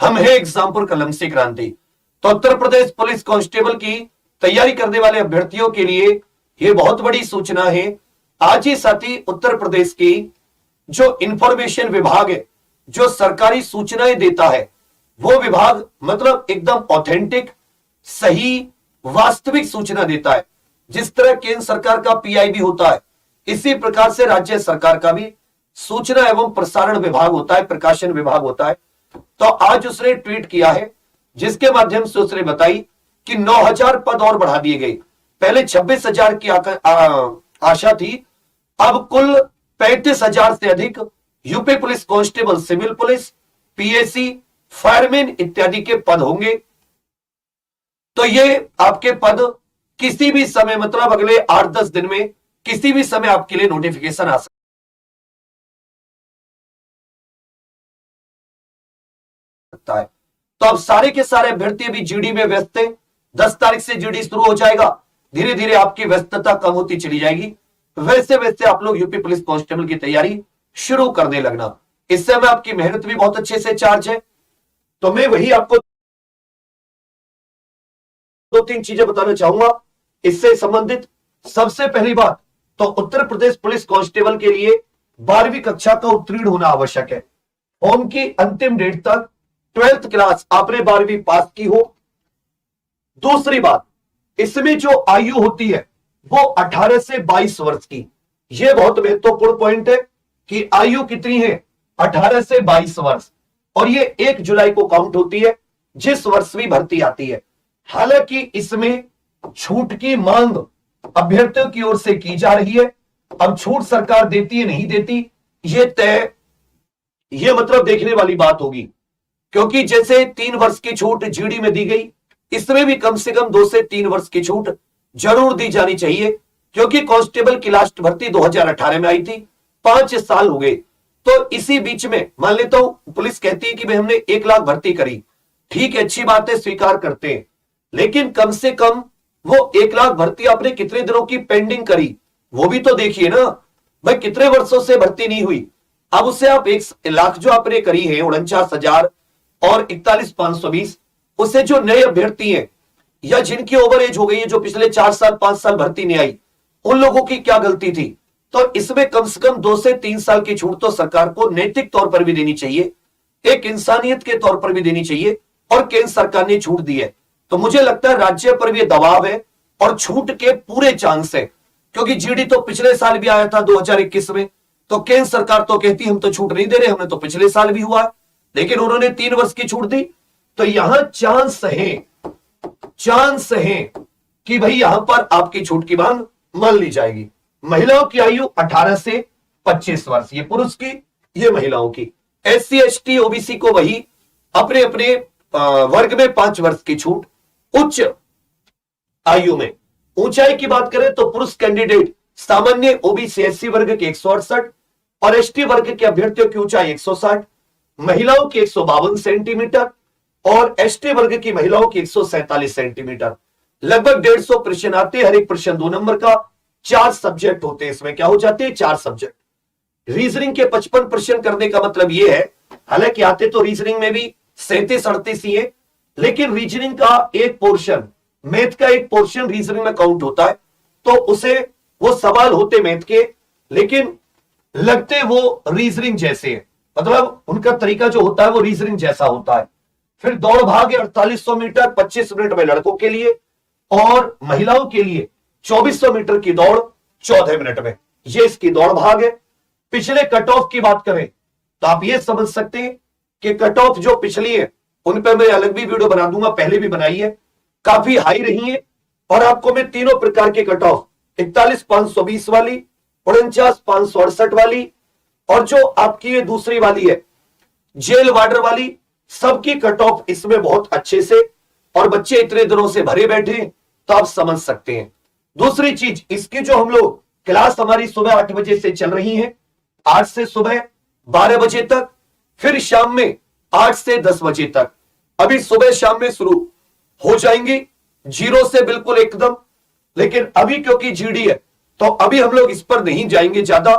हम है एग्जाम पर कलम से क्रांति। तो उत्तर प्रदेश पुलिस कांस्टेबल की तैयारी करने वाले अभ्यर्थियों के लिए यह बहुत बड़ी सूचना है। आज ही साथ ही उत्तर प्रदेश की जो इंफॉर्मेशन विभाग है, जो सरकारी सूचनाएं देता है, वो विभाग मतलब एकदम ऑथेंटिक, सही, वास्तविक सूचना देता है। जिस तरह केंद्र सरकार का पीआईबी होता है, इसी प्रकार से राज्य सरकार का भी सूचना एवं प्रसारण विभाग होता है, प्रकाशन विभाग होता है। तो आज उसने ट्वीट किया है, जिसके माध्यम से उसने बताई कि 9000 पद और बढ़ा दिए गए। पहले 26,000 की आशा थी, अब कुल 35,000 से अधिक UP police constable, civil police, PAC, fireman इत्यादि के पद होंगे। तो ये आपके पद किसी भी समय मतलब अगले 8-10 दिन में किसी भी समय आपके लिए नोटिफिकेशन आ सकता है। तो अब सारे के सारे अभ्यर्थी अभी जीडी में व्यस्त हैं। 10 तारीख से जीडी शुरू हो जाएगा। धीरे धीरे आपकी व्यस्तता कम होती चली जाएगी। वैसे वैसे आप लोग यूपी पुलिस कांस्टेबल की तैयारी शुरू करने लगना। इस समय आपकी मेहनत भी बहुत अच्छे से चार्ज है। तो मैं वही आपको 2-3 चीजें बताना चाहूंगा इससे संबंधित। सबसे पहली बात तो उत्तर प्रदेश पुलिस कांस्टेबल के लिए 12वीं कक्षा का उत्तीर्ण होना आवश्यक है। फॉर्म की अंतिम डेट तक 12th क्लास आपने 12वीं पास की हो। दूसरी बात, इसमें जो आयु होती है वो 18 से 22 वर्ष की। यह बहुत महत्वपूर्ण पॉइंट है कि आयु कितनी है, 18 से 22 वर्ष। और ये 1 जुलाई को काउंट होती है, जिस वर्ष भी भर्ती आती है। हालांकि इसमें छूट की मांग अभ्यर्थियों की ओर से की जा रही है। अब छूट सरकार देती है नहीं देती, ये मतलब देखने वाली बात होगी। क्योंकि जैसे 3 वर्ष की छूट जीडी में दी गई, इसमें भी कम से कम 2 से 3 वर्ष की छूट जरूर दी जानी चाहिए। क्योंकि कांस्टेबल की लास्ट भर्ती 2018 में आई थी, 5 साल हो गए। तो इसी बीच में मान लेता हूं पुलिस कहती है कि भाई हमने 1 लाख भर्ती करी, ठीक है, अच्छी बात है, स्वीकार करते हैं। लेकिन कम से कम वो 1 लाख भर्ती आपने कितने दिनों की पेंडिंग करी, वो भी तो देखिए ना। भाई कितने वर्षों से भर्ती नहीं हुई, अब उससे आप 1 लाख जो आपने करी है 49,000 और 41,520, उससे जो नए अभ्यर्थी हैं या जिनकी ओवर एज हो गई है, जो पिछले 4 साल 5 साल भर्ती नहीं आई, उन लोगों की क्या गलती थी। तो इसमें कम से कम 2 से 3 साल की छूट तो सरकार को नैतिक तौर पर भी देनी चाहिए, एक इंसानियत के तौर पर भी देनी चाहिए। और केंद्र सरकार ने छूट दी है, तो मुझे लगता है राज्य पर भी दबाव है और छूट के पूरे चांस है। क्योंकि जीडी तो पिछले साल भी आया था 2021 में, तो केंद्र सरकार तो कहती हम तो छूट नहीं दे रहे, हमने तो पिछले साल भी हुआ है, लेकिन उन्होंने 3 वर्ष की छूट दी। तो यहां चांस है कि भाई यहां पर आपकी छूट की मांग मान ली जाएगी। महिलाओं की आयु 18 से 25 वर्ष, ये पुरुष की, ये महिलाओं की। SC ST OBC को वही अपने अपने वर्ग में 5 वर्ष की छूट। उच्च आयु में ऊंचाई की बात करें तो पुरुष कैंडिडेट सामान्य OBC SC वर्ग के 168 और ST वर्ग के अभ्यर्थियों की ऊंचाई 160, महिलाओं की 152 सेंटीमीटर और ST वर्ग की महिलाओं की 147 सेंटीमीटर। लगभग 150 प्रश्न आते हैं, हर एक प्रश्न 2 नंबर का। 4 सब्जेक्ट होते हैं, इसमें क्या हो जाते हैं, 4 सब्जेक्ट। रीजनिंग के 55 प्रश्न करने का मतलब यह है, हालांकि आते तो रीजनिंग में भी 37-38 ही है, लेकिन रीजनिंग का एक पोर्शन, मैथ का एक पोर्शन रीजनिंग में काउंट होता है। तो उसे वो सवाल होते मैथ के, लेकिन लगते वो रीजनिंग जैसे हैं, मतलब उनका तरीका जो होता है वो रीजनिंग जैसा होता है। फिर दौड़ भाग 4800 मीटर 25 मिनट में लड़कों के लिए, और महिलाओं के लिए 2400 मीटर की दौड़ 14 मिनट में, ये इसकी दौड़ भाग है। पिछले कट ऑफ की बात करें तो आप ये समझ सकते हैं कि कट ऑफ जो पिछली है उन पर मैं अलग भी वीडियो बना दूंगा, पहले भी बनाई है, काफी हाई रही है। और आपको मैं तीनों प्रकार के कट ऑफ, 41,520 वाली, 49,568 वाली, और जो आपकी ये दूसरी वाली है जेल वार्डर वाली, सबकी कट ऑफ इसमें बहुत अच्छे से, और बच्चे इतने दिनों से भरे बैठे हैं तो आप समझ सकते हैं। दूसरी चीज, इसकी जो हम लोग क्लास हमारी सुबह 8 बजे से चल रही है, 8 से सुबह 12 बजे तक, फिर शाम में 8 से 10 बजे तक। अभी सुबह शाम में शुरू हो जाएंगी 0 से बिल्कुल एकदम, लेकिन अभी क्योंकि जीडी है तो अभी हम लोग इस पर नहीं जाएंगे ज्यादा।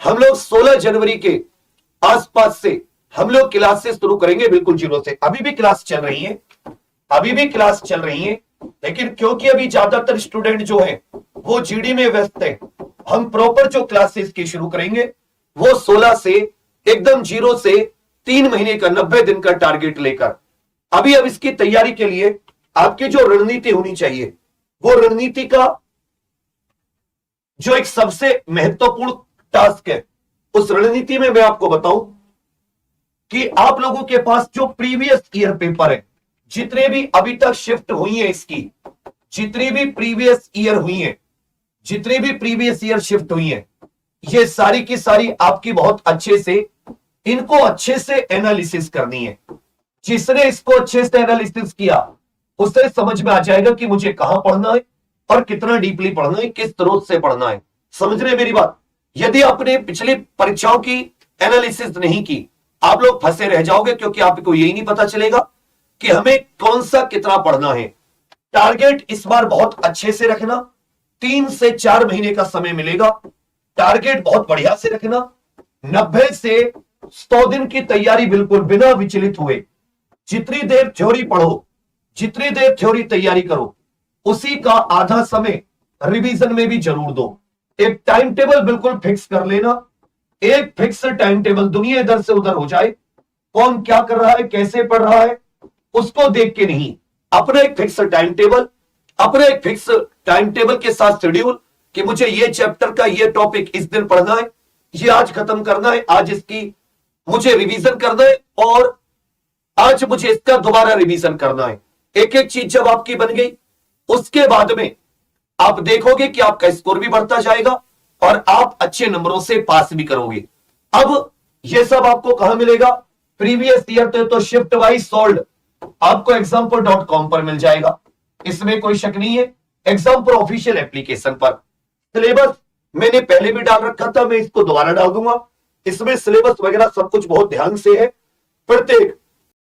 हम लोग 16 जनवरी के आसपास से हम लोग क्लासेस शुरू करेंगे बिल्कुल जीरो से। अभी भी क्लास चल रही है, अभी भी क्लास चल रही है, लेकिन क्योंकि अभी ज्यादातर स्टूडेंट जो है वो जीडी में व्यस्त है, हम प्रॉपर जो क्लासेस की शुरू करेंगे वो 16 से एकदम जीरो से 3 महीने का 90 दिन का टारगेट लेकर। अभी अब इसकी तैयारी के लिए आपकी जो रणनीति होनी चाहिए, वो रणनीति का जो एक सबसे महत्वपूर्ण टास्क है, उस रणनीति में मैं आपको बताऊं कि आप लोगों के पास जो प्रीवियस ईयर पेपर है, जितने भी अभी तक शिफ्ट हुई है इसकी, जितनी भी प्रीवियस ईयर हुई है, जितनी भी प्रीवियस ईयर शिफ्ट हुई है, ये सारी की सारी आपकी बहुत अच्छे से, इनको अच्छे से एनालिसिस करनी है। जिसने इसको अच्छे से एनालिसिस किया उसे समझ में आ जाएगा कि मुझे कहां पढ़ना है और कितना डीपली पढ़ना है, किस स्रोत से पढ़ना है। समझ रहे मेरी बात? यदि आपने पिछली परीक्षाओं की एनालिसिस नहीं की, आप लोग फंसे रह जाओगे, क्योंकि आपको यही नहीं पता चलेगा कि हमें कौन सा कितना पढ़ना है। टारगेट इस बार बहुत अच्छे से रखना, 3 से 4 महीने का समय मिलेगा, टारगेट बहुत बढ़िया से रखना। 90 से 100 दिन की तैयारी बिल्कुल बिना विचलित हुए, जितनी देर थ्योरी पढ़ो, जितनी देर थ्योरी तैयारी करो, उसी का आधा समय रिवीजन में भी जरूर दो। एक टाइम टेबल बिल्कुल फिक्स कर लेना, एक फिक्स टाइम टेबल, दुनिया इधर से उधर हो जाए, कौन क्या कर रहा है, कैसे पढ़ रहा है, उसको देख के नहीं, अपना एक फिक्स टाइम टेबल, अपने एक फिक्स टाइम टेबल के साथ शेड्यूल कि मुझे ये चैप्टर का ये टॉपिक इस दिन पढ़ना है, ये आज खत्म करना है, आज इसकी मुझे रिवीजन करना है और आज मुझे इसका दोबारा रिवीजन करना है। एक एक चीज जब आपकी बन गई, उसके बाद में आप देखोगे कि आपका स्कोर भी बढ़ता जाएगा और आप अच्छे नंबरों से पास भी करोगे। अब ये सब आपको कहां मिलेगा? प्रीवियस ईयर तो शिफ्ट वाइज सॉल्व आपको example.com पर मिल जाएगा, इसमें कोई शक नहीं है। एग्जाम्पल ऑफिशियल एप्लीकेशन पर सिलेबस मैंने पहले भी डाल रखा था, मैं इसको दोबारा डाल दूंगा। इसमें सिलेबस वगैरह सब कुछ बहुत ध्यान से है, प्रत्येक